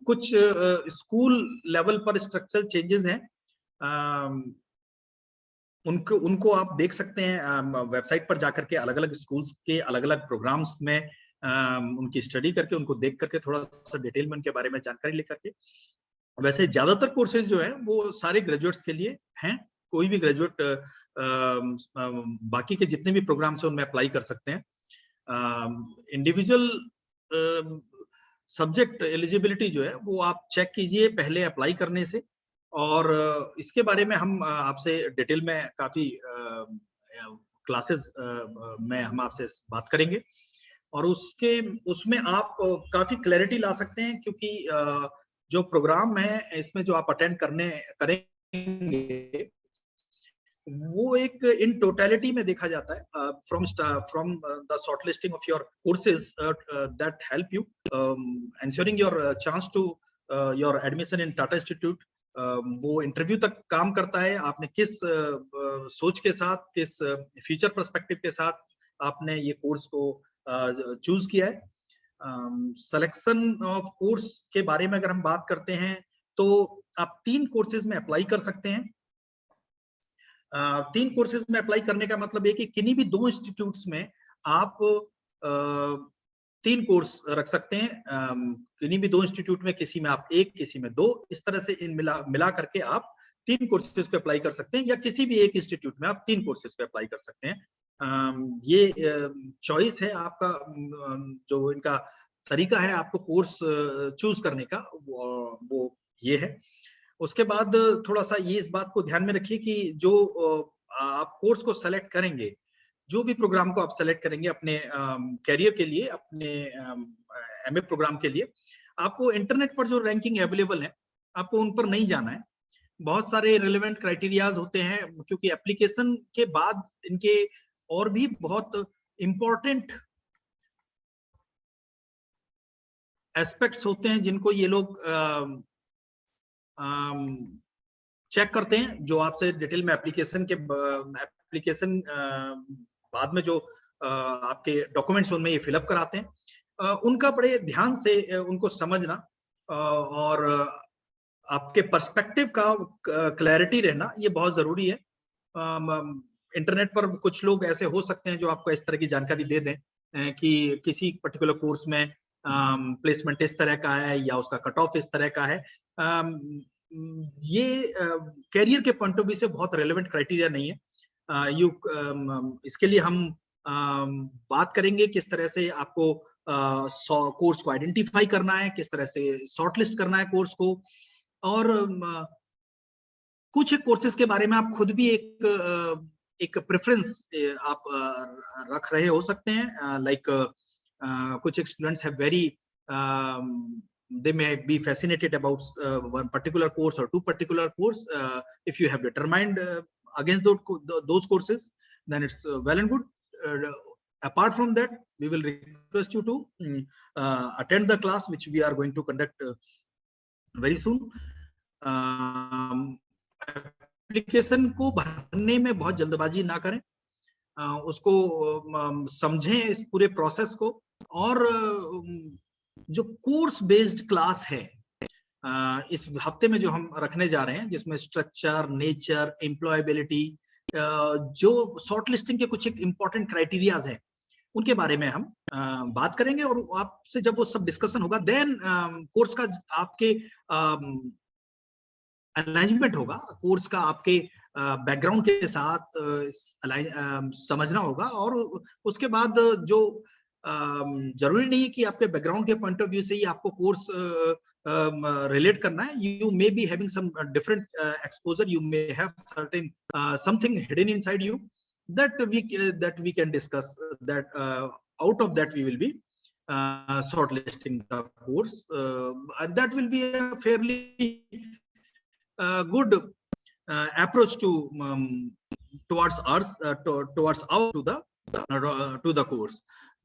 कुछ school level पर structural changes हैं, उनको आप देख सकते हैं वेबसाइट पर जाकर के, अलग अलग स्कूल्स के अलग अलग प्रोग्राम्स में उनकी स्टडी करके, उनको देख करके थोड़ा सा डिटेल में उनके बारे में जानकारी लेकर के। वैसे ज्यादातर कोर्सेज जो है वो सारे ग्रेजुएट्स के लिए हैं, कोई भी ग्रेजुएट बाकी के जितने भी प्रोग्राम्स हैं उनमें अप्लाई कर सकते हैं। इंडिविजुअल सब्जेक्ट एलिजिबिलिटी जो है वो आप चेक कीजिए पहले अप्लाई करने से, और इसके बारे में हम आपसे डिटेल में काफी क्लासेस में हम आपसे बात करेंगे, और उसमें आप काफी क्लैरिटी ला सकते हैं, क्योंकि जो प्रोग्राम है इसमें जो आप अटेंड करेंगे वो एक इन टोटलिटी में देखा जाता है, from the shortlisting of your courses that help you ensuring your chance to your admission in Tata institute. वो इंटरव्यू तक काम करता है, आपने किस सोच के साथ, किस फ्यूचर पर्सपेक्टिव के साथ आपने ये कोर्स को चूज किया है। सिलेक्शन ऑफ कोर्स के बारे में अगर हम बात करते हैं तो आप 3 कोर्सेज में अप्लाई कर सकते हैं। 3 कोर्सेज में अप्लाई करने का मतलब है कि किन्हीं भी 2 इंस्टीट्यूट्स में आप 3 कोर्स रख सकते हैं, किन्हीं भी 2 इंस्टीट्यूट में, किसी में आप 1, किसी में 2, इस तरह से इन मिला करके आप 3 कोर्सेज पे अप्लाई कर सकते हैं, या किसी भी एक इंस्टीट्यूट में आप 3 कोर्सेज पे अप्लाई कर सकते हैं। ये चॉइस है आपका, जो इनका तरीका है आपको कोर्स चूज करने का, वो ये है। उसके बाद थोड़ा सा ये इस बात को ध्यान में रखिए कि जो आप कोर्स को सेलेक्ट करेंगे, जो भी प्रोग्राम को आप सेलेक्ट करेंगे अपने कैरियर के लिए, अपने एमए प्रोग्राम के लिए, आपको इंटरनेट पर जो रैंकिंग अवेलेबल है आपको उन पर नहीं जाना है। बहुत सारे रिलेवेंट क्राइटेरियाज होते हैं, क्योंकि एप्लीकेशन के बाद इनके और भी बहुत इंपॉर्टेंट एस्पेक्ट्स होते हैं जिनको ये लोग चेक करते हैं, जो आपसे डिटेल में एप्लीकेशन बाद में जो आपके डॉक्यूमेंट्स उनमें ये फिलअप कराते हैं, उनका बड़े ध्यान से उनको समझना और आपके पर्सपेक्टिव का क्लैरिटी रहना ये बहुत जरूरी है। इंटरनेट पर कुछ लोग ऐसे हो सकते हैं जो आपको इस तरह की जानकारी दे दें कि किसी पर्टिकुलर कोर्स में प्लेसमेंट इस तरह का है या उसका कट ऑफ इस तरह का है। ये कैरियर के पॉइंट ऑफ व्यू से बहुत रेलेवेंट क्राइटेरिया नहीं है। इसके लिए हम बात करेंगे किस तरह से आपको कोर्स को आइडेंटिफाई करना है, किस तरह से शॉर्टलिस्ट करना है कोर्स को, और कुछ कोर्सेज के बारे में आप खुद भी एक प्रेफरेंस आप रख रहे हो सकते हैं। लाइक कुछ students have very they may be fascinated about one particular course or 2 particular course. If you have determined against those courses, then it's well and good. Apart from that, we will request you to attend the class which we are going to conduct very soon. Application को भरने में बहुत जल्दबाजी ना करें, उसको समझें इस पूरे प्रोसेस को, और जो कोर्स बेस्ड क्लास है इस हफ्ते में जो हम रखने जा रहे हैं, जिसमें स्ट्रक्चर, नेचर, एम्प्लॉयबिलिटी, जो शॉर्टलिस्टिंग के कुछ एक इंपॉर्टेंट क्राइटेरियाज हैं उनके बारे में हम बात करेंगे, और आपसे जब वो सब डिस्कशन होगा देन कोर्स का आपके अलाइनमेंट होगा, कोर्स का आपके बैकग्राउंड के साथ समझना होगा। और उसके बाद जो जरूरी नहीं है कि आपके बैकग्राउंड के पॉइंट ऑफ व्यू से ही आपको कोर्स रिलेट करना है। You may be having some different exposure, you may have certain something hidden inside you that we can discuss that. Out of that we will be shortlisting the course, and that will be a fairly good approach to towards out to the course.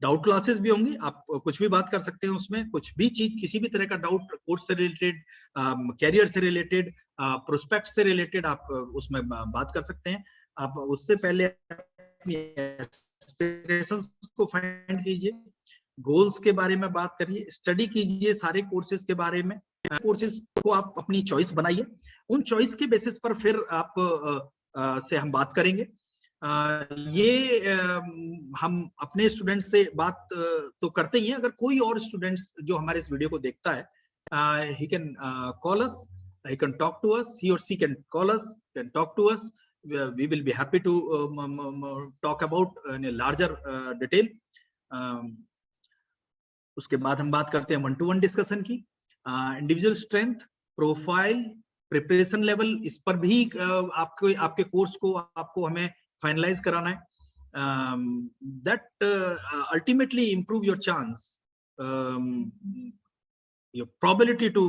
Doubt classes भी होंगी, आप कुछ भी बात कर सकते हैं उसमें, कुछ भी चीज, किसी भी तरह का डाउट कोर्स से रिलेटेड, कैरियर से रिलेटेड, प्रोस्पेक्ट से रिलेटेड आप उसमें बात कर सकते हैं। आप उससे पहले अपनी एस्पिरेशंस को फाइंड कीजिए, गोल्स के बारे में बात करिए, स्टडी कीजिए सारे कोर्सेज के बारे में, कोर्सेज को आप अपनी चॉइस बनाइए, उन चॉइस के बेसिस पर फिर आप से हम बात करेंगे। ये हम अपने स्टूडेंट्स से बात तो करते ही हैं, अगर कोई और स्टूडेंट्स जो हमारे इस वीडियो को देखता है, he can call us, he can talk to us, he or she can call us, can talk to us, we will be happy to talk about in a larger detail. उसके बाद हम बात करते हैं 1-to-1 discussion की, individual strength, profile, preparation level, इस पर भी आपके कोर्स को आपको हमें फाइनलाइज कराना है, that ultimately improve your chance, your probability to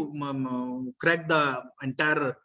crack the entire